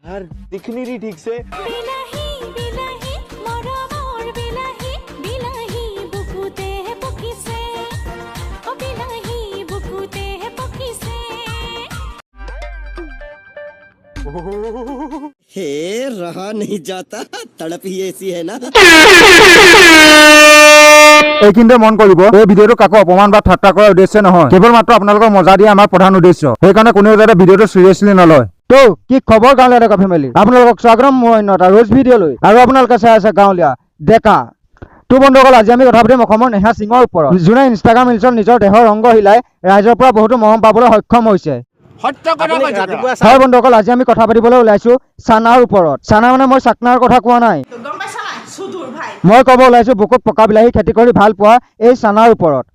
यार दिख नहीं रही ठीक से। हे रहा नहीं जाता, तड़प ही ऐसी है ना। এইখিনিতে মন কৰিব এই ভিডিঅ'টো কাকো অপমান বা ঠাট্টা কৰাৰ উদ্দেশ্য নহয়, কেৱল মাত্ৰ আপোনালোকক মজা দিয়া আমাৰ প্ৰধান উদ্দেশ্য। সেইকাৰণে কোনেও যাতে ভিডিঅ'টো চিৰিয়াছলি নলয়। তো কি খবৰ গাঁৱলীয়া ডেকা ফেমিলি, আপোনালোকক স্বাগতম মোৰ অন্য এটা ৰোজ ভিডিঅ'লৈ। আৰু আপোনালোকে চাই আছে গাঁৱলীয়া ডেকা। তো বন্ধুসকল, আজি আমি কথা পাতিম অসমৰ নেহা সিঙৰ ওপৰত, যোনে ইনষ্টাগ্ৰাম ৰিলছত নিজৰ দেহৰ অংগ হিলাই ৰাইজৰ পৰা বহুতো মৰম পাবলৈ সক্ষম হৈছে। হয় বন্ধুসকল, আজি আমি কথা পাতিবলৈ ওলাইছো চানাৰ ওপৰত। চানা মানে মই চাকনাৰ কথা কোৱা নাই, মই ক'ব ওলাইছো বুকুত পকা বিলাহী খেতি কৰি ভাল পোৱা এই চানাৰ ওপৰত।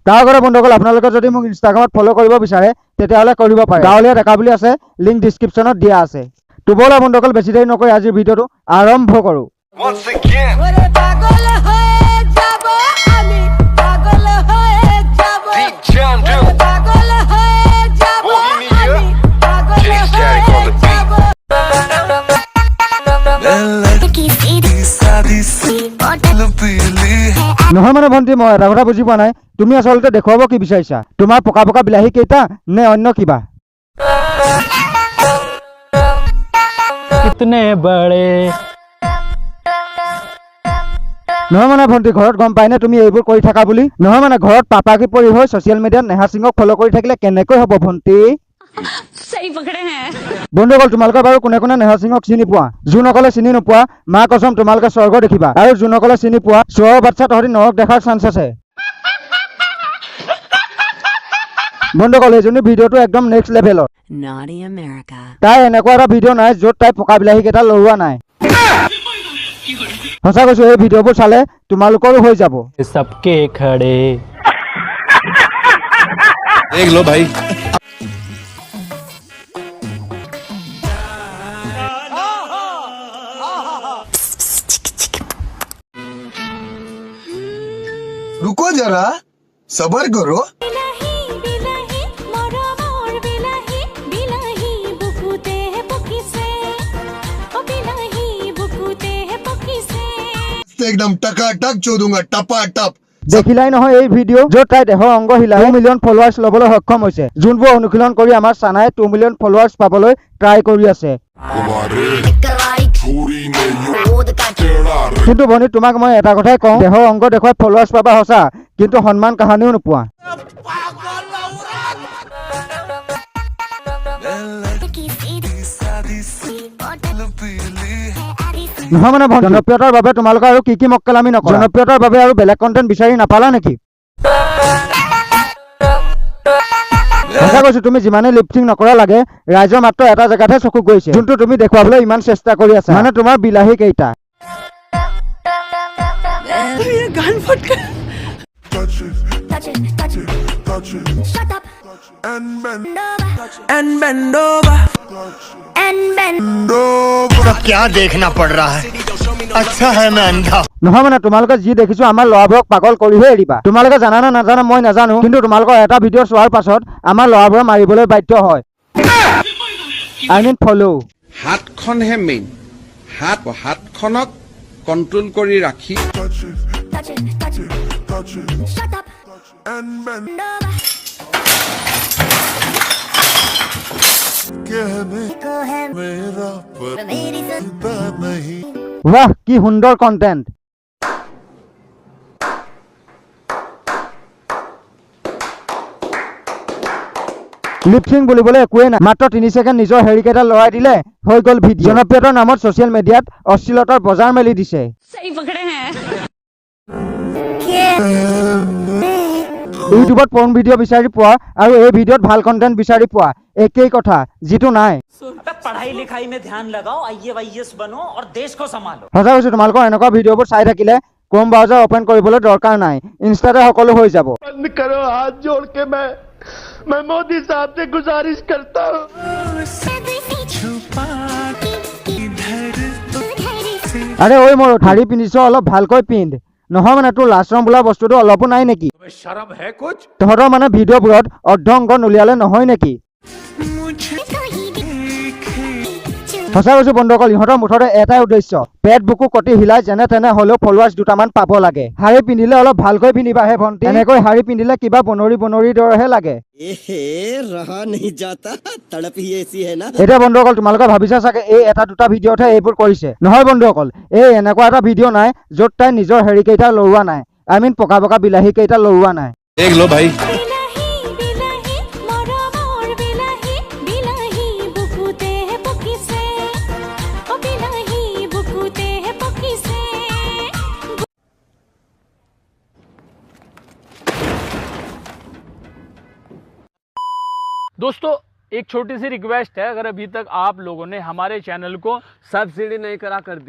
তাৰ আগতে বন্ধুসকল, আপোনালোকে যদি মোক ইনষ্টাগ্ৰামত ফ'ল' কৰিব বিচাৰে তেতিয়াহ'লে কৰিব পাৰে, গাঁৱলীয়া ডেকা বুলি আছে, লিংক ডিছক্ৰিপশ্যনত দিয়া আছে। তো ব'লা বন্ধুসকল, বেছি দেৰি নকৰি আজিৰ ভিডিঅ'টো আৰম্ভ কৰোঁ। নহয় মানে ভণ্টি, মই এটা কথা বুজি পোৱা নাই, তুমি আচলতে দেখুৱাব কি বিচাৰিছা? তোমাৰ পকা পকা বিলাহী কেইটা নে অন্য কিবা? নহয় মানে ভণ্টি, ঘৰত গম পাই নে তুমি এইবোৰ কৰি থাকা বুলি? নহয় মানে ঘৰত পাপাকি পৰি হৈ ছচিয়েল মিডিয়াত নেহা সিঙক ফ'ল' কৰি থাকিলে কেনেকৈ হ'ব ভণ্টি? বন্ধুসকল, তোমালোকে বাৰু কোনে কোনে নেহা সিঙক চিনি পোৱা? যোনসকলে চিনি নোপোৱা মা কচম তোমালোকে স্বৰ্গ দেখিবা, আৰু যোনসকলে চিনি পোৱা চোৰৰ বাচ্চা তহঁতি নৰক দেখাৰ চান্স আছে। বন্ধুসকল, এইজনী ভিডিঅ'টো একদম নেক্সট লেভেলৰ। তাই এনেকুৱা এটা ভিডিঅ' নাই য'ত তাই পকা বিলাহী কেইটা লৰোৱা নাই। সঁচা কৈছো, এই ভিডিঅ'বোৰ চালে তোমালোকৰো হৈ যাব। सबके खड़े देख लो भाई। रुको जरा, सबर करो। एकदम टकाटक चोदूंगा, टपाटप। দেখিলাই নহয় এই ভিডিঅ' য'ত তাই দেহৰ অংগ হিলাই 2 মিলিয়ন ফলোৱাৰ্ছ ল'বলৈ সক্ষম হৈছে, যোনবোৰ অনুশীলন কৰি আমাৰ চানাই 2 মিলিয়ন ফলোৱাৰ্ছ পাবলৈ ট্ৰাই কৰি আছে। কিন্তু ভনী, তোমাক মই এটা কথাই কওঁ, দেহৰ অংগ দেখুৱাই ফলোৱাৰ্ছ পাবা সঁচা, কিন্তু সন্মান কাহানিও নোপোৱা। নহয় মানে জনপ্ৰিয়তাৰ বাবে তোমালোকে আৰু কি মক্কেলামি নকৰা? জনপ্ৰিয়তাৰ বাবে আৰু বেলেগ কণ্টেণ্ট বিচাৰি নাপালা নেকি? সঁচা কৈছো, তুমি যিমানেই লিপচিং নকৰা লাগে, ৰাইজৰ মাত্ৰ এটা জেগাতহে চকু গৈছে, যোনটো তুমি দেখুৱাবলৈ ইমান চেষ্টা কৰি আছা, মানে তোমাৰ বিলাহী কেইটা। क्या देखना पड़ रहा है? अच्छा है मैं अंधा। নহয় মানে তোমালোকে যি দেখিছো আমাৰ ল'ৰাবোৰক পাগল কৰিহে এৰিবা। তোমালোকে জানা নে নাজানা মই নাজানো, কিন্তু তোমালোকৰ এটা ভিডিঅ' চোৱাৰ পাছত আমাৰ ল'ৰাবোৰে মাৰিবলৈ বাধ্য হয়। I mean follow। হাতখনহে মেইন, হাতখনক কন্ট্ৰোল কৰি ৰাখি বাহ, কি সুন্দৰ কণ্টেণ্ট। লিপচিং বুলিবলৈ একোৱেই নাই, মাত্ৰ 3 ছেকেণ্ড নিজৰ হেৰিকেইটা লৰাই দিলে হৈ গ'ল ভিডিঅ'। জনপ্ৰিয়তাৰ নামত ছচিয়েল মিডিয়াত অশ্লীলতাৰ বজাৰ মেলি দিছে। ইউটিউবত পৰ্ণ ভিডিঅ' বিচাৰি পোৱা আৰু এই ভিডিঅ'ত ভাল কণ্টেণ্ট বিচাৰি পোৱা একেই কথা, যিটো নাই। पढ़ाई लिखाई में ध्यान लगाओ, IAS बनो और देश को संभालो। সঁচা কৈছো, তোমালোকৰ এনেকুৱা ভিডিঅ'বোৰ চাই থাকিলে ক্ৰম ব্ৰাউজাৰ অপেন কৰিবলৈ দৰকাৰ নাই, ইনষ্টাতে সকলো হৈ যাব। बंद करो, हाथ जोड़ के मैं मोदी साहब से गुजारिश करता हूँ। আৰে ঐ মোৰ শাৰী পিন্ধিছ, অলপ ভালকৈ পিন্ধ। নহয় মানে তোৰ লাষ্টৰম বোলা বস্তুটো অলপো নাই নেকি? তহঁতৰ মানে ভিডিঅ'বোৰত অৰ্ধ অংগ নুলিয়ালে নহয় নেকি? সঁচা কৈছো বন্ধুসকল, ইহঁতৰ মুঠতে এটাই উদ্দেশ্য, পেট বুকু কটি হিলাই যেনে তেনে হলেও ফলোৱাৰ্ছ দুটামান পাব লাগে। শাৰী পিন্ধিলে অলপ ভালকৈ পিন্ধিবাহে ভণ্টি, এনেকৈ শাৰী পিন্ধিলে কিবা বনৰী দৰেহে লাগে। रहा नहीं जाता, तड़प ही ऐसी है ना। এতিয়া বন্ধুসকল তোমালোকে ভাবিছা চাগে এই এটা দুটা ভিডিঅ'তহে এইবোৰ কৰিছে। নহয় বন্ধুসকল, এই এনেকুৱা এটা ভিডিঅ' নাই য'ত তাই নিজৰ হেৰি কেইটা লৰোৱা নাই, পকা পকা বিলাহী কেইটা লৰোৱা নাই। देख लो भाई। दोस्तों एक छोटी सी रिक्वेस्ट है, अगर अभी तक आप लोगों ने हमारे चैनल को सब्सिडी नहीं करा कर दिया